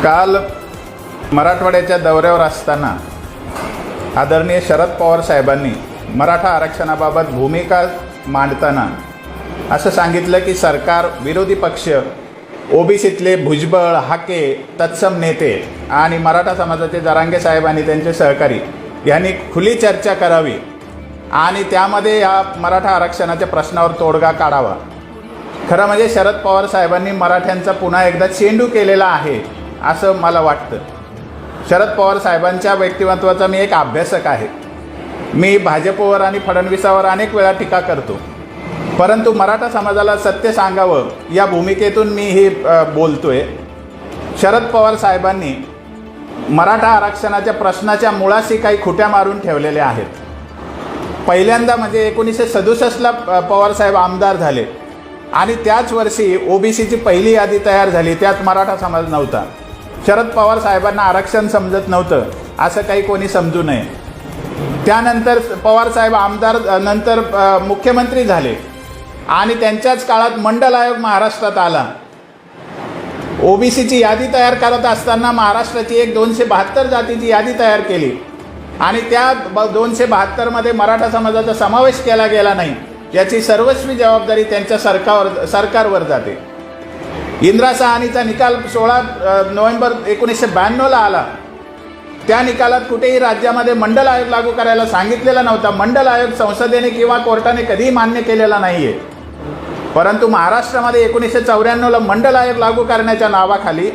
काल मराठवाड्याच्या दौऱ्यावर असताना आदरणीय शरद पवार साहेबांनी मराठा आरक्षणाबाबत भूमिका मांडताना असं सांगितलं की सरकार, विरोधी पक्ष, ओबीसीतले भुजबळ, हाके, तत्सम नेते आणि मराठा समाजाचे जरांगे साहेब आणि त्यांचे सहकारी यांनी खुली चर्चा करावी आणि त्यामध्ये या मराठा आरक्षणाच्या प्रश्नावर तोडगा काढावा. खरं म्हणजे शरद पवार साहेबांनी मराठ्यांचा पुन्हा एकदा चेंडू केलेला आहे असं मला वाटतं. शरद पवार साहेबांच्या व्यक्तिमत्वाचा मी एक अभ्यासक आहे. मी भाजपवर आणि फडणवीसावर अनेक वेळा टीका करतो, परंतु मराठा समाजाला सत्य सांगावं या भूमिकेतून मी हे बोलतोय. शरद पवार साहेबांनी मराठा आरक्षणाच्या प्रश्नाच्या मुळाशी काही खुट्या मारून ठेवलेल्या आहेत. पहिल्यांदा म्हणजे 1967ला पवारसाहेब आमदार झाले आणि त्याच वर्षी ओबीसीची पहिली यादी तयार झाली, त्यात मराठा समाज नव्हता. शरद पवार साहेबांना आरक्षण समजत नव्हतं असं काही कोणी समजू नये. त्यानंतर पवारसाहेब आमदार नंतर मुख्यमंत्री झाले आणि त्यांच्याच काळात मंडल आयोग महाराष्ट्रात आला. ओबीसीची यादी तयार करत असताना महाराष्ट्राची एक 272 जातीची यादी तयार केली आणि त्या 272मध्ये मराठा समाजाचा समावेश केला गेला नाही, याची सर्वस्वी जबाबदारी त्यांच्या सरकारवर जाते. इंदिरा साहनीचा निकाल 16 नोव्हेंबर 1992ला आला. त्या निकालात कुठेही राज्यामध्ये मंडल आयोग लागू करायला सांगितलेला नव्हता. मंडल आयोग संसदेने किंवा कोर्टाने कधीही मान्य केलेला नाही आहे. परंतु महाराष्ट्रामध्ये 1994ला मंडल आयोग लागू करण्याच्या नावाखाली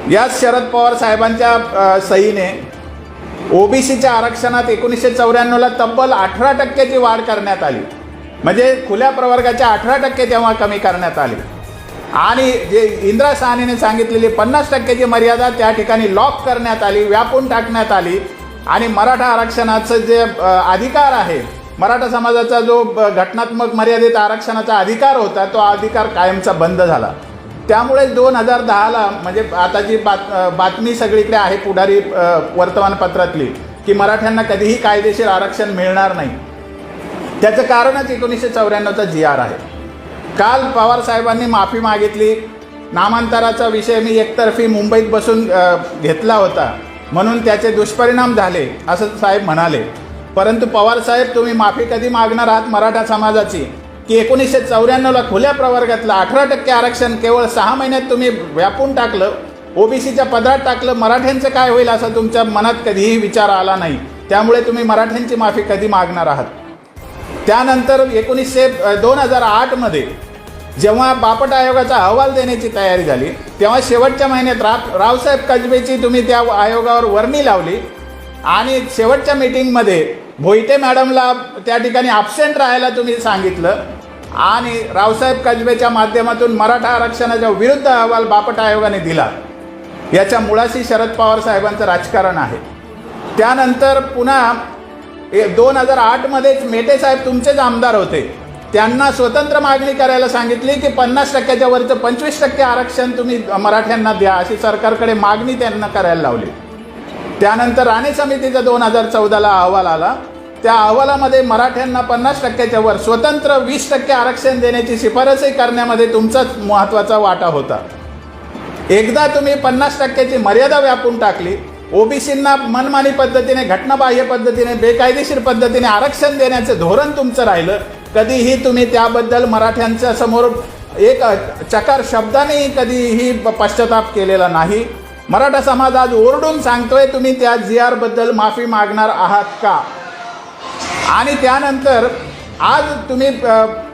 याच शरद पवार साहेबांच्या सहीने ओबीसीच्या आरक्षणात 1994ला तब्बल 18% वाढ करण्यात आली. म्हणजे खुल्या प्रवर्गाच्या 18% तेव्हा कमी करण्यात आली आणि जे इंदिरा साहनीने सांगितलेली 50% मर्यादा त्या ठिकाणी लॉक करण्यात आली, व्यापून टाकण्यात आली आणि मराठा आरक्षणाचं जे अधिकार आहे, मराठा समाजाचा जो घटनात्मक मर्यादित आरक्षणाचा अधिकार होता, तो अधिकार कायमचा बंद झाला. त्यामुळे 2010ला म्हणजे आता जी बातमी सगळीकडे आहे पुढारी वर्तमानपत्रातली की मराठ्यांना कधीही कायदेशीर आरक्षण मिळणार नाही, त्याचं कारणच 1994चा GR आहे. काल पवार साहेबांनी माफी मागितली. नामांतराचा विषय मी एकतर्फी मुंबईत बसून घेतला होता म्हणून त्याचे दुष्परिणाम झाले असं साहेब म्हणाले. परंतु पवार साहेब, तुम्ही माफी कधी मागणार आहात मराठा समाजाची की 1994ला खुल्या प्रवर्गातलं 18% आरक्षण केवळ 6 महिन्यात तुम्ही व्यापून टाकलं, ओबीसीच्या पदरात टाकलं, मराठ्यांचं काय होईल असं तुमच्या मनात कधीही विचार आला नाही. त्यामुळे तुम्ही मराठ्यांची माफी कधी मागणार आहात? त्यानंतर 2008मध्ये जेव्हा बापट आयोगाचा अहवाल देण्याची तयारी झाली तेव्हा शेवटच्या महिन्यात रावसाहेब कसबेची तुम्ही त्या आयोगावर वर्णी लावली आणि शेवटच्या मीटिंगमध्ये भोईटे मॅडमला त्या ठिकाणी ॲब्सेंट राहायला तुम्ही सांगितलं आणि रावसाहेब कसबेच्या माध्यमातून मराठा आरक्षणाच्या विरुद्ध अहवाल बापट आयोगाने दिला. याच्या मुळाशी शरद पवार साहेबांचं राजकारण आहे. त्यानंतर पुन्हा 2008मध्येच मेटे साहेब तुमचेच आमदार होते, त्यांना स्वतंत्र मागणी करायला सांगितली की 50%च्या वरचं 25% आरक्षण तुम्ही मराठ्यांना द्या अशी सरकारकडे मागणी त्यांना करायला लावली. त्यानंतर राणे समितीचा 2014ला अहवाल आला. त्या अहवालामध्ये मराठ्यांना 50%च्या वर स्वतंत्र 20% आरक्षण देण्याची शिफारसही करण्यामध्ये तुमचाच महत्त्वाचा वाटा होता. एकदा तुम्ही 50%ची मर्यादा व्यापून टाकली, ओबीसींना मनमानी पद्धतीने, घटनाबाह्य पद्धतीने, बेकायदेशीर पद्धतीने आरक्षण देण्याचं धोरण तुमचं राहिलं. कधीही तुम्ही त्याबद्दल मराठ्यांच्या समोर एक चकार शब्दानेही कधीही पश्चाताप केलेला नाही. मराठा समाज आज ओरडून सांगतोय, तुम्ही त्या GR बद्दल माफी मागणार आहात का? आणि त्यानंतर आज तुम्ही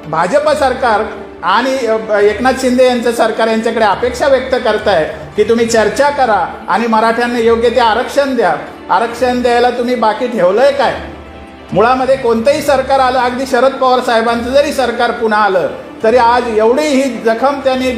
भाजप सरकार आणि एकनाथ शिंदे यांचं सरकार यांच्याकडे अपेक्षा व्यक्त करताय की तुम्ही चर्चा करा आणि मराठ्यांना योग्य ते आरक्षण द्या. आरक्षण द्यायला तुम्ही बाकी ठेवलंय काय? मुळामध्ये कोणतंही सरकार आलं, अगदी शरद पवार साहेबांचं जरी सरकार पुन्हा आलं तरी आज एवढी ही जखम त्यांनी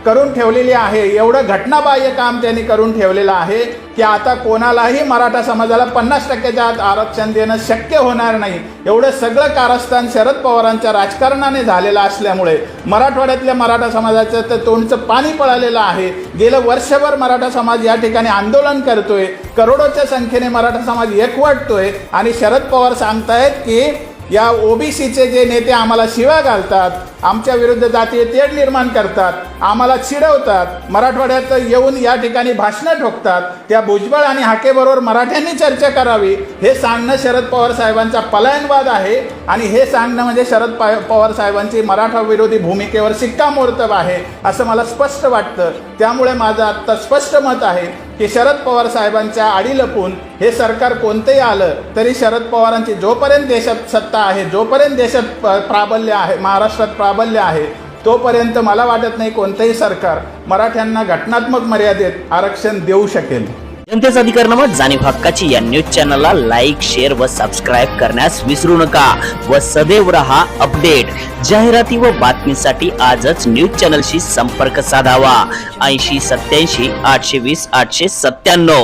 करून ठेवलेली आहे, एवढं घटनाबाह्य काम त्यांनी करून ठेवलेलं आहे की आता कोणालाही मराठा समाजाला 50%च्या आत आरक्षण देणं शक्य होणार नाही. एवढं सगळं कारस्थान शरद पवारांच्या राजकारणाने झालेलं असल्यामुळे मराठवाड्यातल्या मराठा समाजाचं तर तोंडचं पाणी पळालेलं आहे. गेलं वर्षभर मराठा समाज या ठिकाणी आंदोलन करतोय, करोडोच्या संख्येने मराठा समाज एकवटतोय आणि शरद पवार सांगतायत की या ओबीसीचे जे नेते आम्हाला शिव्या घालतात, आमच्या विरुद्ध जातीय तेढ निर्माण करतात, आम्हाला चिडवतात, मराठवाड्यात येऊन या ठिकाणी भाषणं ठोकतात, त्या भुजबळ आणि हाकेबरोबर मराठ्यांनी चर्चा करावी हे सांगणं शरद पवार साहेबांचा पलायनवाद आहे आणि हे सांगणं म्हणजे शरद पवार साहेबांची मराठा विरोधी भूमिकेवर शिक्कामोर्तब आहे असं मला स्पष्ट वाटतं. त्यामुळे माझं आत्ता स्पष्ट मत आहे की शरद पवार साहेबांच्या आडी लपून हे सरकार कोणतंही आलं तरी शरद पवारांची जोपर्यंत देशात सत्ता आहे, जोपर्यंत देशात प्राबल्य आहे, महाराष्ट्रात प्राबल्य आहे, तोपर्यंत मला वाटत नाही कोणतंही सरकार मराठ्यांना घटनात्मक मर्यादेत आरक्षण देऊ शकेल. जनतेचा अधिकारनामा जाणीव हक्काची या न्यूज चॅनलला लाईक, शेअर व सबस्क्राईब करण्यास विसरू नका व सदैव रहा अपडेट. जाहिराती व बातमीसाठी आजच न्यूज चॅनलशी संपर्क साधावा. 80 87 820 897.